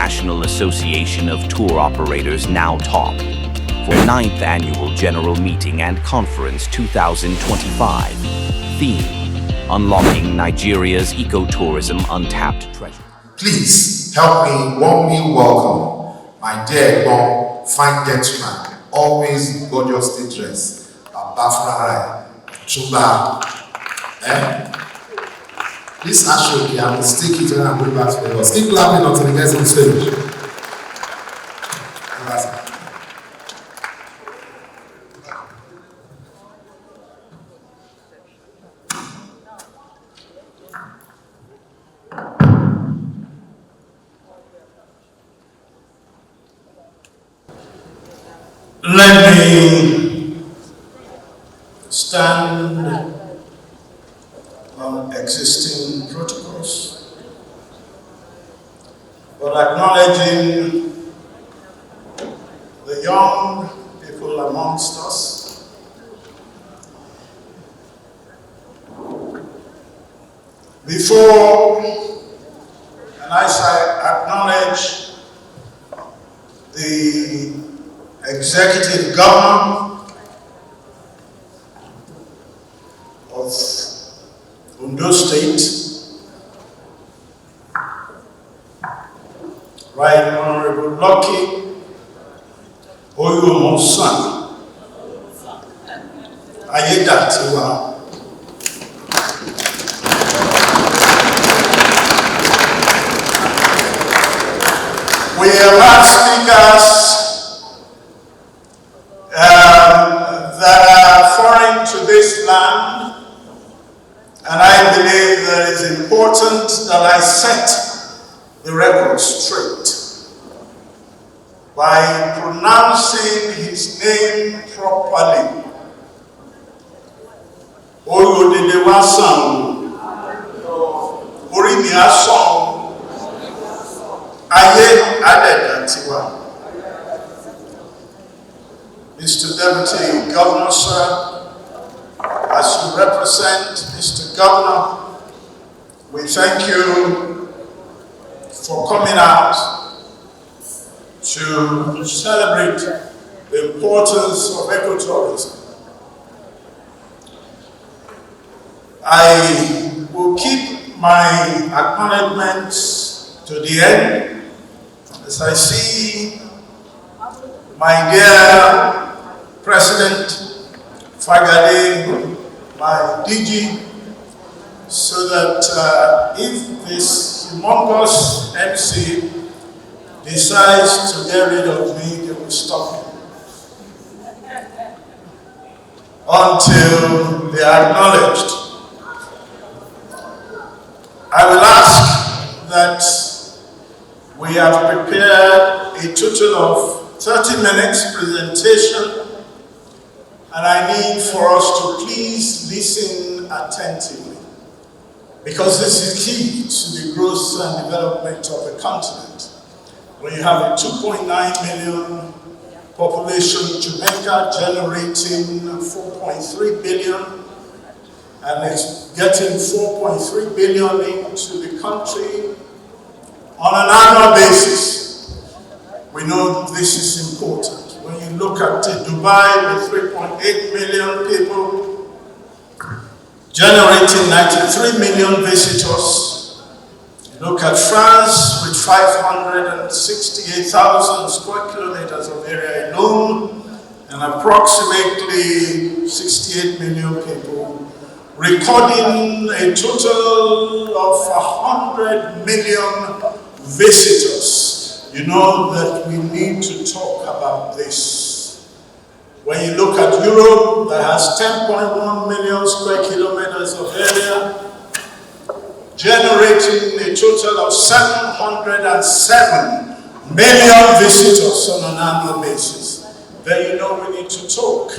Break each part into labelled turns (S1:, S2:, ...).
S1: National Association of Tour Operators (NOW-TOP) for 9th Annual General Meeting and Conference 2025. Theme: Unlocking Nigeria's Ecotourism Untapped Treasure.
S2: Please help me warmly welcome my dear mom, fine gentleman, always gorgeously dressed, Abafra Chumba. This actually, I will stick it when I go back to the Lagos. Keep clapping until he gets on stage.
S3: Let me stand on existing protocols, but acknowledging the young people amongst us, before, and as I acknowledge the Executive Governor of Ondo State, Right Honorable Lucky Oyumosan Ayedatiwa. We have had speakers that are foreign to this land, and I believe that it is important that I set the record straight by pronouncing his name properly. Oyodilewasan, Orimiason, Aye Adedatiwa. Mr. Deputy Governor, sir, as you represent Mr. Governor, we thank you for coming out to celebrate the importance of ecotourism. I will keep my acknowledgements to the end as I see my dear President Fagade, my DG, so that if this humongous MC decides to get rid of me, they will stop me until they are acknowledged. I will ask that we have prepared a total of 30 minutes presentation, and I need for us to please listen attentively, because this is key to the growth and development of the continent. When you have a 2.9 million population, Jamaica generating 4.3 billion, and it's getting 4.3 billion into the country on an annual basis, we know this is important. When you look at Dubai with 3.8 million people, generating 93 million visitors. You look at France with 568,000 square kilometers of area alone, and approximately 68 million people, recording a total of 100 million visitors. You know that we need to talk about this. When you look at Europe, that has 10.1 million square kilometers of area, generating a total of 707 million visitors on an annual basis, then you know we need to talk.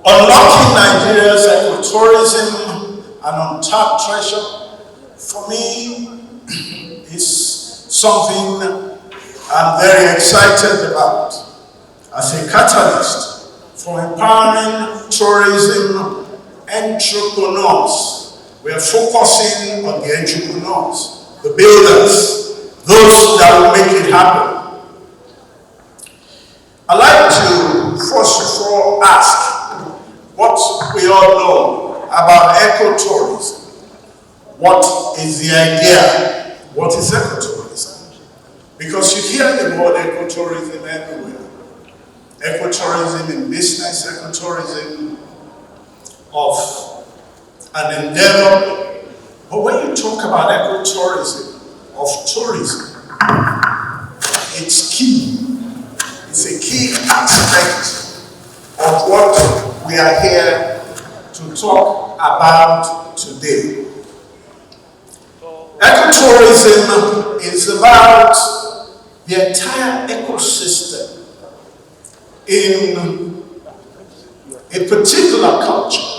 S3: Unlocking Nigeria's ecotourism and untapped treasure, for me, is something I'm very excited about as a catalyst for empowering tourism entrepreneurs. We are focusing on the entrepreneurs, the builders, those that will make it happen. I'd like to first of all ask what we all know about ecotourism. What is the idea? What is ecotourism? Because you hear the word ecotourism everywhere. Ecotourism in business, ecotourism of an endeavor. But when you talk about ecotourism, of tourism, it's key. It's a key aspect of what we are here to talk about today. Ecotourism is about the entire ecosystem in a particular culture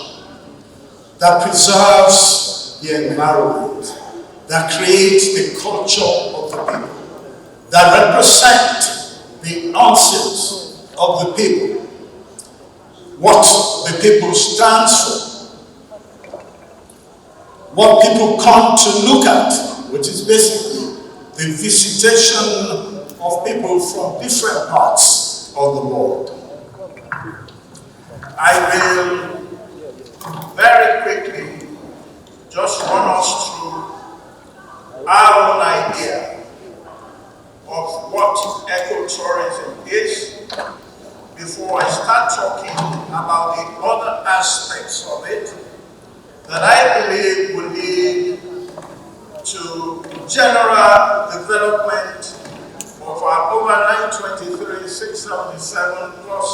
S3: that preserves the environment, that creates the culture of the people, that represent the essence of the people, what the people stands for, what people come to look at, which is basically the visitation of people from different parts of the world. I will very quickly just run us through our own idea of what ecotourism is before I start talking about the other aspects of it that I believe will lead to general development of our over 923, 677 plus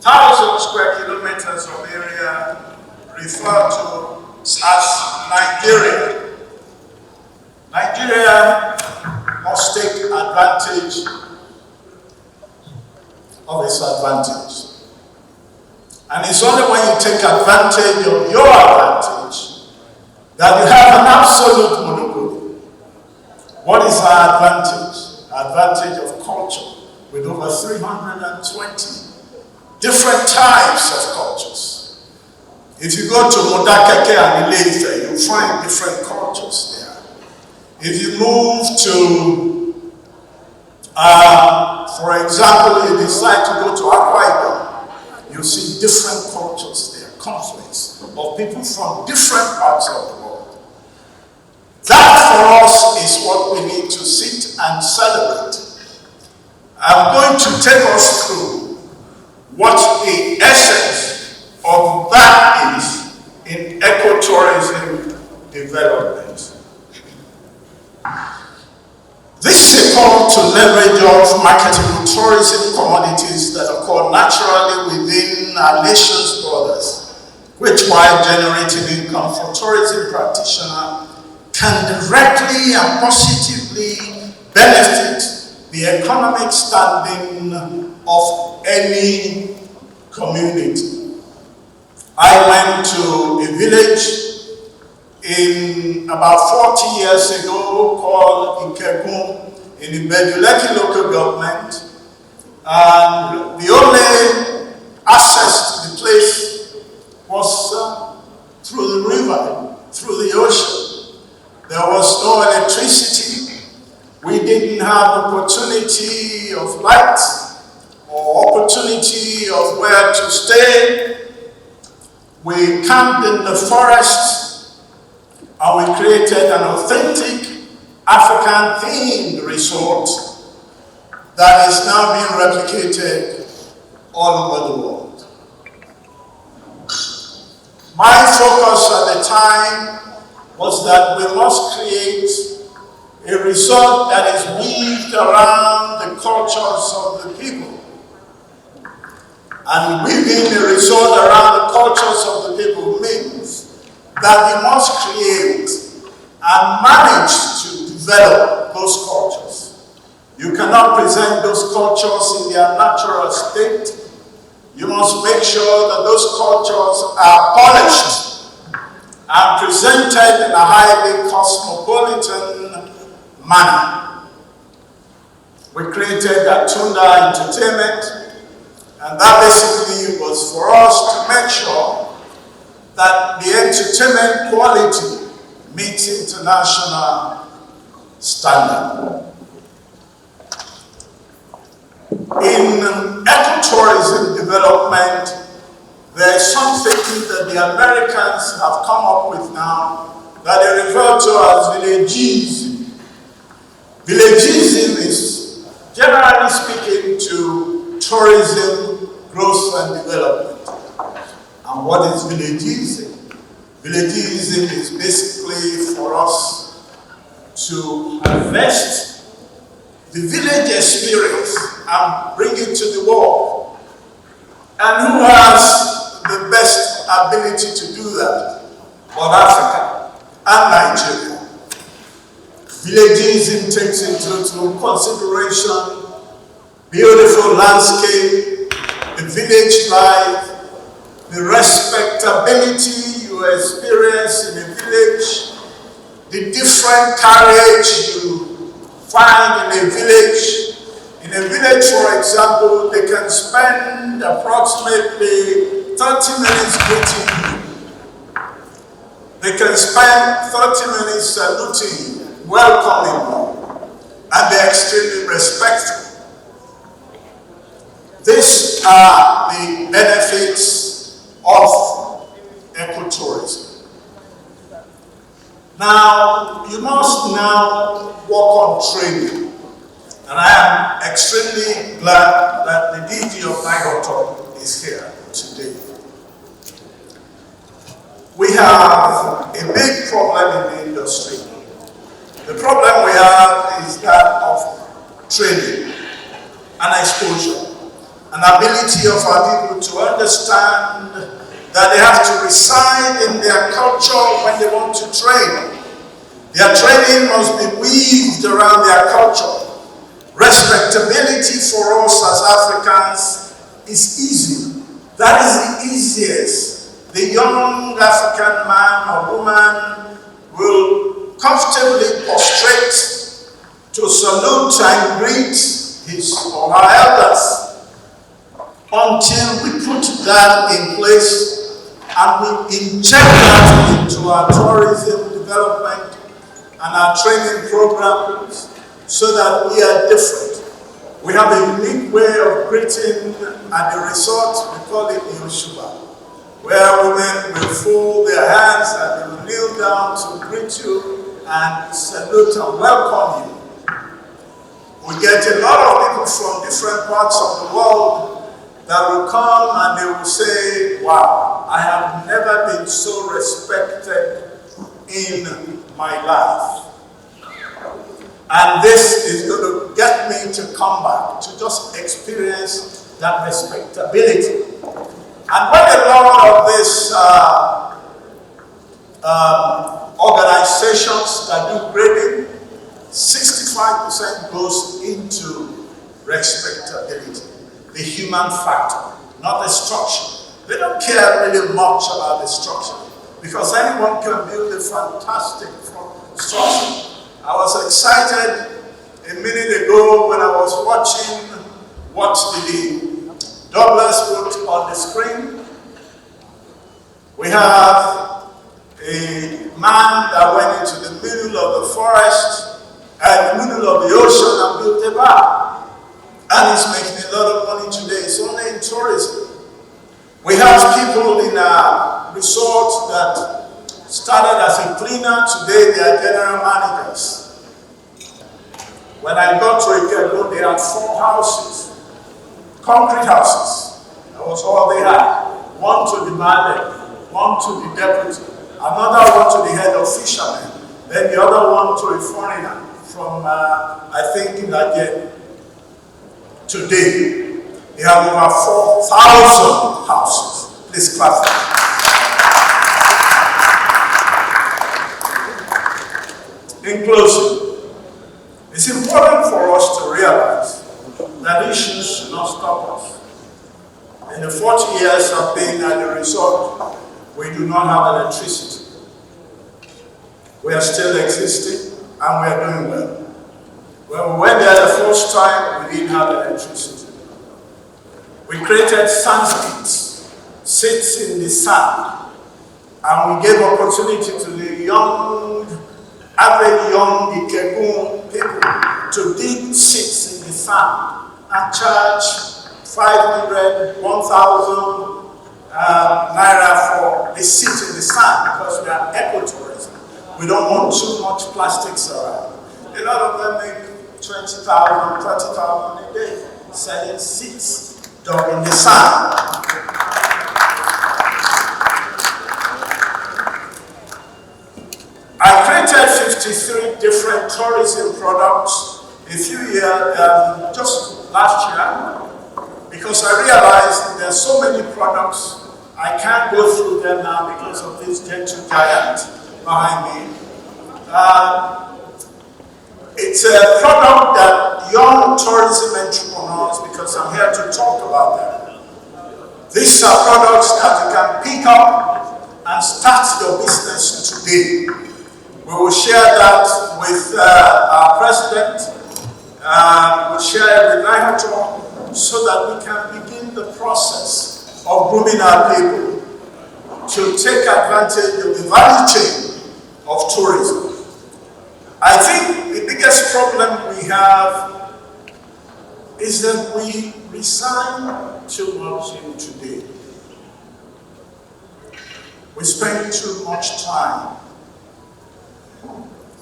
S3: 1,000 square kilometers of area referred to as Nigeria. Nigeria must take advantage of its advantage. And it's only when you take advantage of your advantage that you have an absolute monopoly. What is our advantage? Advantage of culture, with over 320 different types of cultures. If you go to Modakeke and Ile-Ife, you'll find different cultures there. If you move to, for example, you decide to go to Akure, you see different cultures there, conflicts of people from different parts of the world. That for us is what we need to sit and celebrate. I'm going to take us through what the essence of that is in ecotourism development. This is a call to leverage of marketable tourism commodities that occur naturally within our nation's borders, which, while generating income for tourism practitioners, can directly and positively benefit the economic standing of any community. I went to a village in about 40 years ago called Ikegun in the Beduleki local government, and the only access to the place was through the river, through the ocean. There was no electricity. We didn't have opportunity of light or opportunity of where to stay. We camped in the forest, and we created an authentic African-themed resort that is now being replicated all over the world. My focus at the time was that we must create a resort that is weaved around the cultures of the people. And weaving a resort around the cultures of the people means that we must create and manage to develop those cultures. You cannot present those cultures in their natural state. You must make sure that those cultures are polished and presented in a highly cosmopolitan manner. We created Atunda Entertainment, and that basically was for us to make sure that the entertainment quality meets international standard. In ecotourism development, there is something that the Americans have come up with now that they refer to as villagism. Villagism is, generally speaking, to tourism, growth and development. And what is villagism? Villagism is basically for us to harvest the village experience and bring it to the world. And who has the best ability to do that? But Africa and Nigeria. Villagism takes into consideration beautiful landscape, the village life, the respectability you experience in a village, the different carriage you find in a village. In a village, for example, they can spend approximately 30 minutes greeting you. They can spend 30 minutes saluting you, welcoming you, and they're extremely respectful. These are the benefits of ecotourism. Now, you must now work on training. And I am extremely glad that the DG of NIGOTOP is here today. We have a big problem in the industry. The problem we have is that of training and exposure. An ability of our people to understand that they have to reside in their culture when they want to train. Their training must be weaved around their culture. Respectability for us as Africans is easy. That is the easiest. The young African man or woman will comfortably prostrate to salute and greet his or her elders. Until we put that in place and we inject that into our tourism development and our training programs so that we are different. We have a unique way of greeting at the resort, we call it Yoshuba, where women will fold their hands and they will kneel down to greet you and salute and welcome you. We get a lot of people from different parts of the world that will come and they will say, wow, I have never been so respected in my life. And this is going to get me to come back, to just experience that respectability. And when a lot of these organizations that do grading, 65% goes into respectability. The human factor, not the structure. They don't care really much about the structure because anyone can build a fantastic structure. I was excited a minute ago when I was watching what the Douglas put on the screen. We have a man that went into the middle of the forest and the middle of the ocean and built a bar. And he's making a lot of money today. It's only in tourism. We have people in our resort that started as a cleaner. Today they are general managers. When I got to Akure, they had 4 houses, concrete houses. That was all they had. One to the manager, one to the deputy, another one to the head of fishermen, then the other one to a foreigner from, I think, Nigeria. Today, they have over 4,000 houses. Please clap. In closing, it's important for us to realize that issues should not stop us. In the 40 years of being at the resort, we do not have electricity. We are still existing and we are doing well. When we went there the first time, we didn't have electricity. We created sand pits, sits in the sand, and we gave opportunity to the young, average young Ikegun people to dig sits in the sand and charge 500, 1,000 naira for a seat in the sun because we are ecotourism. We don't want too much plastics around. A lot of them make 20,000, 30,000 a day selling seats in the sun. I created 53 different tourism products a few years, just last year, because I realized there are so many products, I can't go through them now because of this gentle giant behind me. It's a product that young tourism entrepreneurs, because I'm here to talk about them. These are products that you can pick up and start your business today. We will share that with our president. We'll share it with NIHOTO so that we can begin the process of grooming our people to take advantage of the value chain of tourism. I think the biggest problem we have is that we resign too much in today. We spend too much time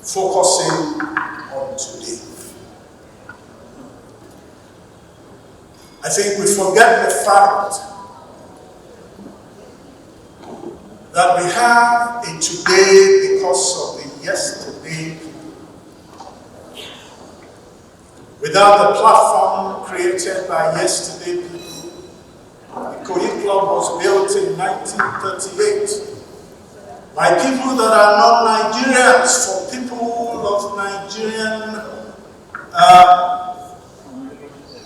S3: focusing on today. I think we forget the fact that we have a today because of the yesterday. Without the platform created by yesterday people, the Akure Club was built in 1938 by people that are not Nigerians, for people of Nigerian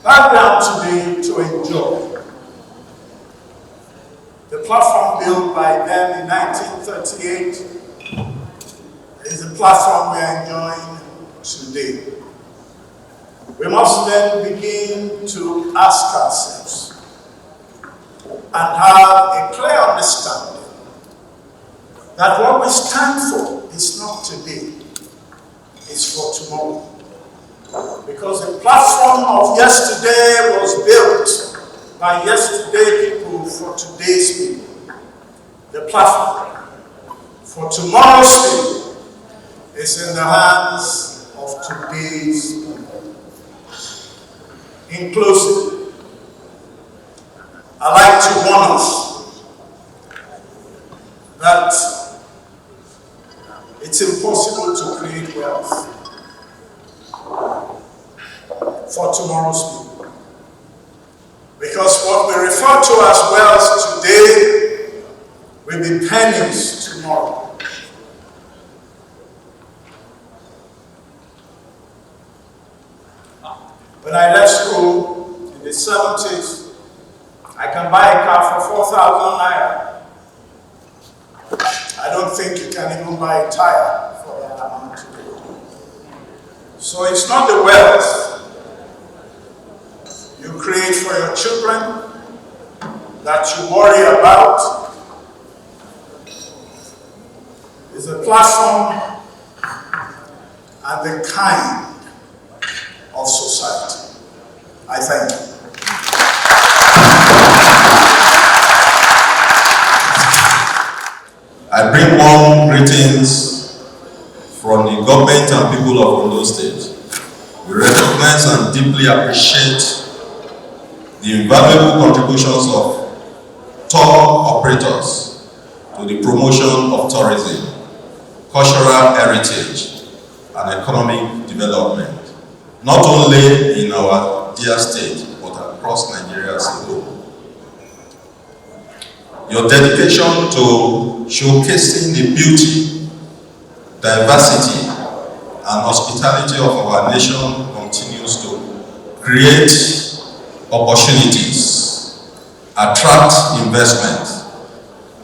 S3: background today to enjoy. The platform built by them in 1938 is the platform we are enjoying today. We must then begin to ask ourselves and have a clear understanding that what we stand for is not today, it's for tomorrow. Because the platform of yesterday was built by yesterday people for today's people. The platform for tomorrow's people is in the hands of today's people. In closing, I'd like to warn us that it's impossible to create wealth for tomorrow's people. Because what we refer to as wealth today will be pennies tomorrow. When I left school in the 70s, I can buy a car for 4,000 naira. I don't think you can even buy a tire for that amount today. So it's not the wealth you create for your children that you worry about. It's the platform and the kind of society. I thank you.
S4: I bring warm greetings from the government and people of Ondo State. We recognize and deeply appreciate the invaluable contributions of tour operators to the promotion of tourism, cultural heritage, and economic development, not only in our dear state, but across Nigeria as a whole. Your dedication to showcasing the beauty, diversity, and hospitality of our nation continues to create opportunities, attract investment,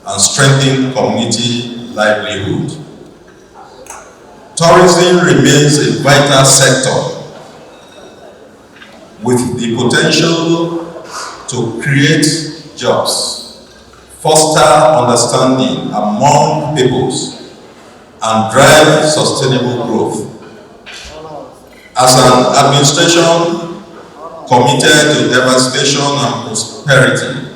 S4: and strengthen community livelihood. Tourism remains a vital sector with the potential to create jobs, foster understanding among peoples, and drive sustainable growth. As an administration, committed to devastation and prosperity.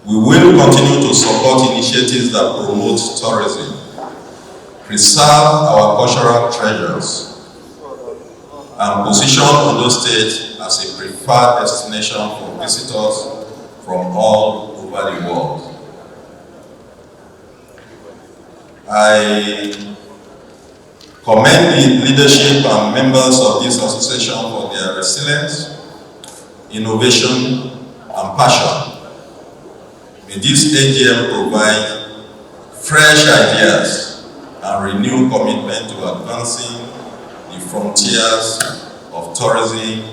S4: We will continue to support initiatives that promote tourism, preserve our cultural treasures, and position Ondo State as a preferred destination for visitors from all over the world. I commend the leadership and members of this association for their resilience, innovation, and passion. May this AGM provide fresh ideas and renewed commitment to advancing the frontiers of tourism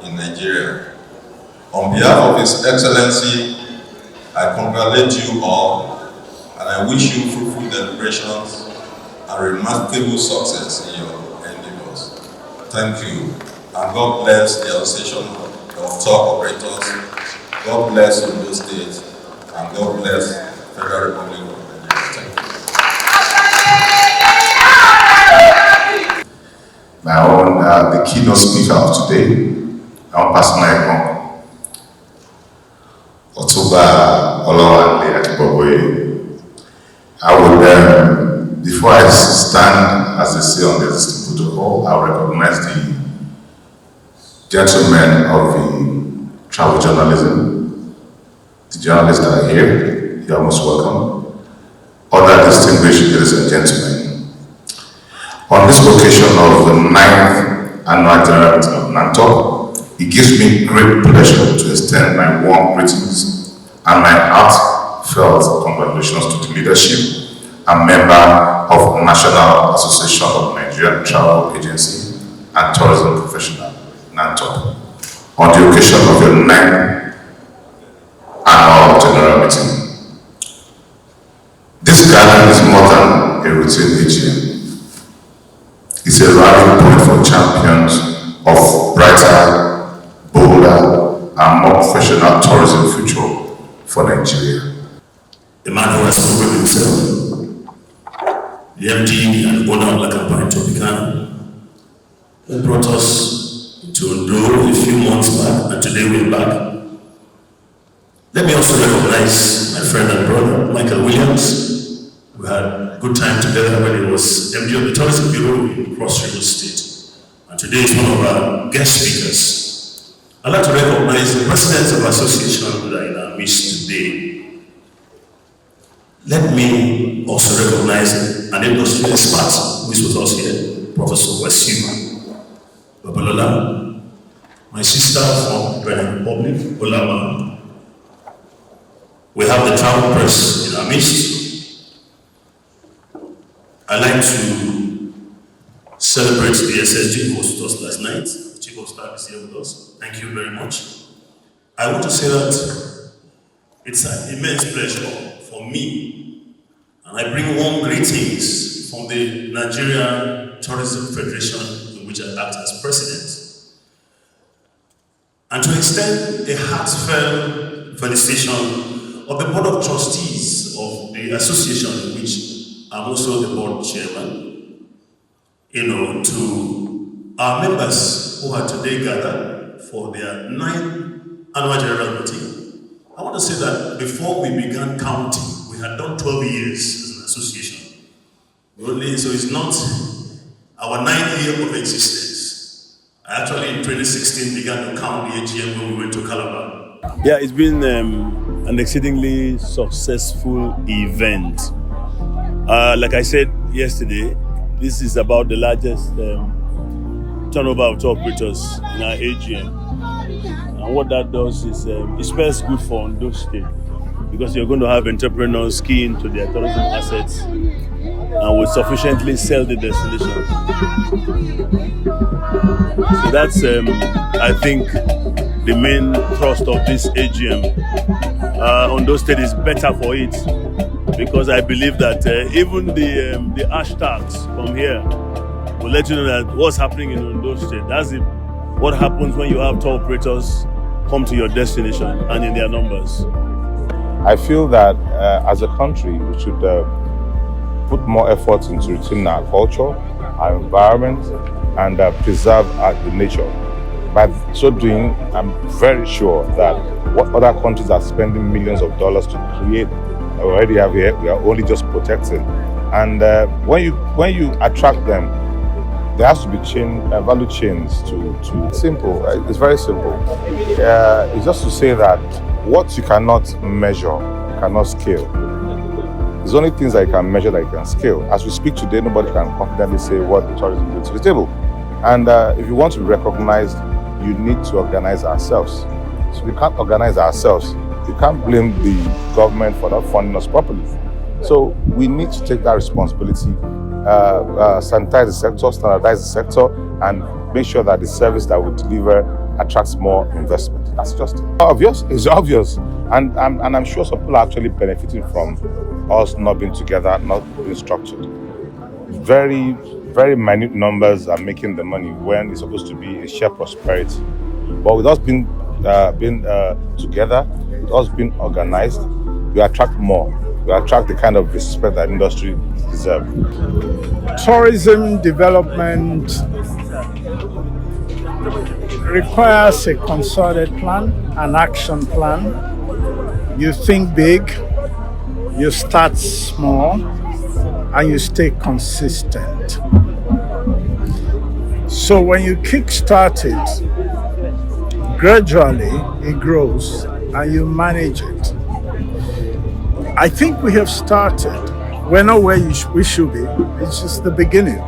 S4: in Nigeria. On behalf of His Excellency, I congratulate you all and I wish you fruitful deliberations and remarkable success in your endeavors. Thank you, and God bless the Association of Tour Operators, God bless Ondo State, and God bless the Federal Republic of Nigeria. Thank you.
S5: My own, the keynote speaker of today, our personal Otuba Olawale Akiboboye. I would, before I stand, as they say on this protocol, I will recognize the gentlemen of the travel journalism, the journalists that are here. You are most welcome. Other distinguished ladies and gentlemen, on this occasion of the 9th Annual General Meeting of NANTOP, it gives me great pleasure to extend my warm greetings and my heartfelt congratulations to the leadership and member of National Association of Nigerian Travel Agency and Tourism Professional, NANTOP, on the occasion of your 9th Annual General Meeting. This gathering is more than a routine AGM. It's a rallying point for champions of brighter, bolder, and more professional tourism future for Nigeria.
S6: The man who has proven himself, the MD and owner of La Campagne Tropicana, who brought us to Ondo a few months back, and today we're back. Let me also recognize my friend and brother, Michael Williams. We had a good time together when he was MD of the Tourism Bureau in Cross River State. And today is one of our guest speakers. I'd like to recognize the presidents of associations that are in our midst today. Let me also recognize an industry expert who is with us here, Professor Wesiu Babalola, my sister from Benin Republic, Olama. We have the travel press in our midst. I'd like to celebrate the SSG who was with us last night. The Chief of Staff is here with us. Thank you very much. I want to say that it's an immense pleasure for me, and I bring warm greetings from the Nigeria Tourism Federation, in which I act as president, and to extend a heartfelt felicitation of the Board of Trustees of the association, in which I'm also the board chairman, to our members who are today gathered for their 9th annual general meeting. I want to say that before we began counting, we had done 12 years as an association. So it's not our 9th year of existence. I actually in 2016 began to count the AGM when we went to Calabar.
S7: Yeah, it's been an exceedingly successful event. Like I said yesterday, this is about the largest turnover of tour operators in our AGM. And what that does is it spells good for Ondo State, because you're going to have entrepreneurs key into their tourism assets and will sufficiently sell the destination. So that's, I think, the main thrust of this AGM. Ondo State is better for it, because I believe that even the hashtags from here will let you know that what's happening in Ondo State. That's what happens when you have tour operators come to your destination and in their numbers.
S8: I feel that as a country, we should put more effort into retaining our culture, our environment, and preserve the nature. By so doing, I'm very sure that what other countries are spending millions of dollars to create already have here, we are only just protecting. And when you attract them, there has to be value chains to simple. It's very simple. It's just to say that what you cannot measure, you cannot scale. There's only things that you can measure that you can scale. As we speak today, nobody can confidently say what tourism brings to the table. And if you want to be recognized, you need to organize ourselves. So we can't organize ourselves. You can't blame the government for not funding us properly. So we need to take that responsibility, sanitize the sector, standardize the sector, and make sure that the service that we deliver attracts more investment. That's just obvious. It's obvious. And I'm sure some people are actually benefiting from us not being together, not being structured. Very, very minute numbers are making the money when it's supposed to be a shared prosperity. But with us being together, with us being organized, we attract more. We attract the kind of respect that industry deserves.
S9: Tourism development requires a concerted plan, an action plan. You think big, you start small, and you stay consistent. So when you kickstart it, gradually it grows and you manage it. I think we have started. We're not where we should be. It's just the beginning.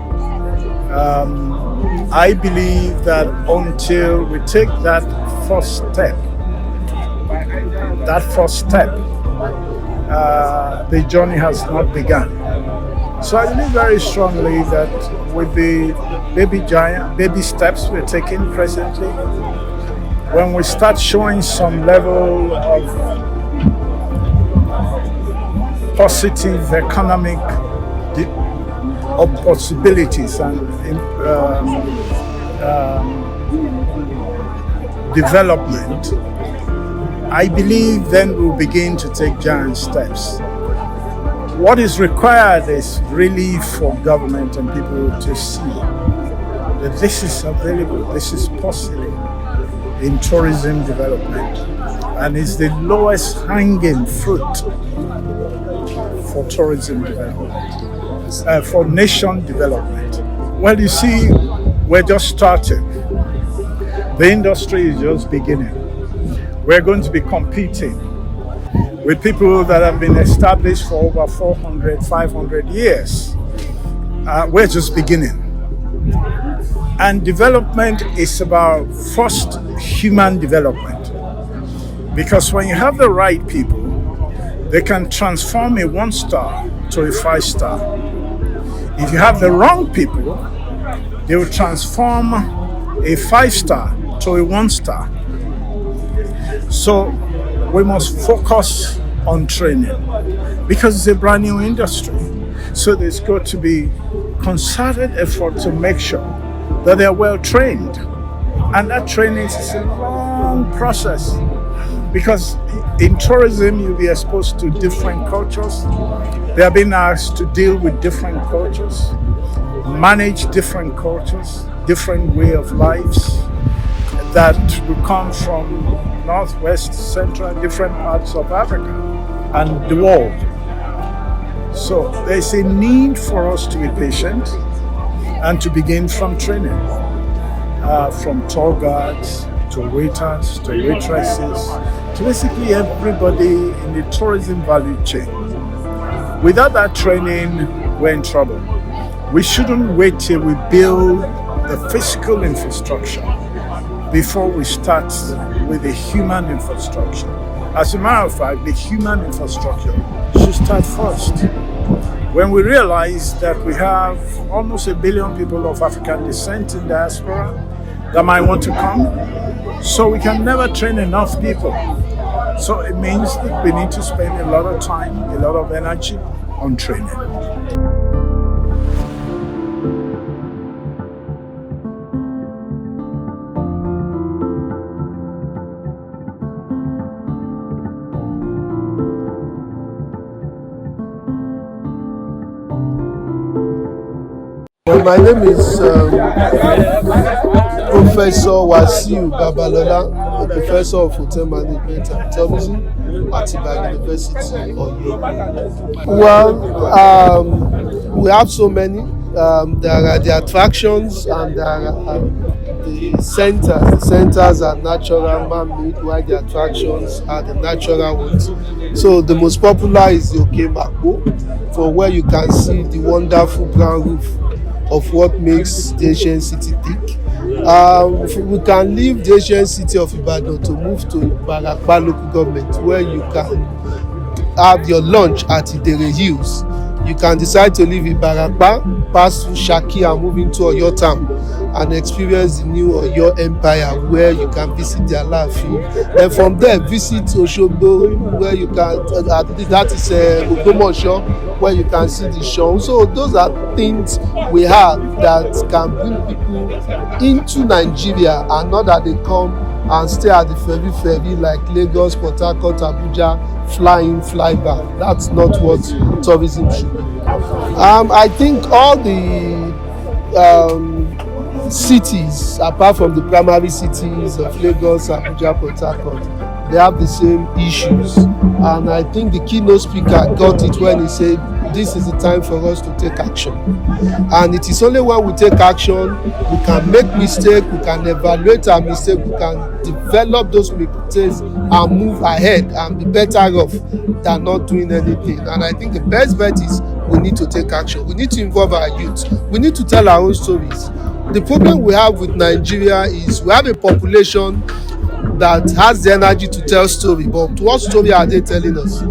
S9: I believe that until we take that first step, the journey has not begun. So I believe very strongly that with the baby steps we're taking presently, when we start showing some level of positive economic possibilities and development, I believe then we'll begin to take giant steps. What is required is really for government and people to see that this is available, this is possible in tourism development, and it's the lowest hanging fruit for tourism development, for nation development. Well, you see, we're just starting. The industry is just beginning. We're going to be competing with people that have been established for over 400, 500 years. We're just beginning. And development is about first human development. Because when you have the right people, they can transform a 1-star to a 5-star. If you have the wrong people, they will transform a 5-star to a 1-star. So we must focus on training because it's a brand new industry. So there's got to be concerted effort to make sure that they're well trained. And that training is a long process because in tourism you'll be exposed to different cultures. They are being asked to deal with different cultures, manage different cultures, different way of lives that will come from Northwest, Central, different parts of Africa and the world. So there's a need for us to be patient and to begin from training, from tour guides to waiters to waitresses to basically everybody in the tourism value chain. Without that training, we're in trouble. We shouldn't wait till we build the physical infrastructure before we start with the human infrastructure. As a matter of fact, the human infrastructure should start first. When we realize that we have almost 1 billion people of African descent in diaspora that might want to come, so we can never train enough people. So it means that we need to spend a lot of time, a lot of energy on training.
S10: Well, my name is Professor Wasiu Babalola, a professor of hotel management and tourism at Ibadan University, Ondo. Well, we have so many. There are the attractions and there are the centers. The centers are natural, man-made, while the attractions are the natural ones. So the most popular is the Akure, for where you can see the wonderful brown roof of what makes the ancient city tick. We can leave the ancient city of Ibadan to move to Ibarapa local government, where you can have your lunch at Idere Hills. You can decide to live in Ibarapa, pass through Shaki and move into Oyo town and experience the new Oyo Empire, where you can visit the Alaafin. Then from there, visit Osogbo, where you can, that is Ogbomoso, where you can see the show. So those are things we have that can bring people into Nigeria, and not that they come and stay at the ferry like Lagos, Port Harcourt, Abuja, fly in, fly back. That's not what tourism should be. I think all the cities, apart from the primary cities of Lagos, Abuja, Port Harcourt, they have the same issues. And I think the keynote speaker got it when he said, this is the time for us to take action. And it is only when we take action, we can make mistakes, we can evaluate our mistakes, we can develop those mistakes and move ahead and be better off than not doing anything. And I think the best bet is we need to take action. We need to involve our youth. We need to tell our own stories. The problem we have with Nigeria is we have a population that has the energy to tell story, but what story are they telling us?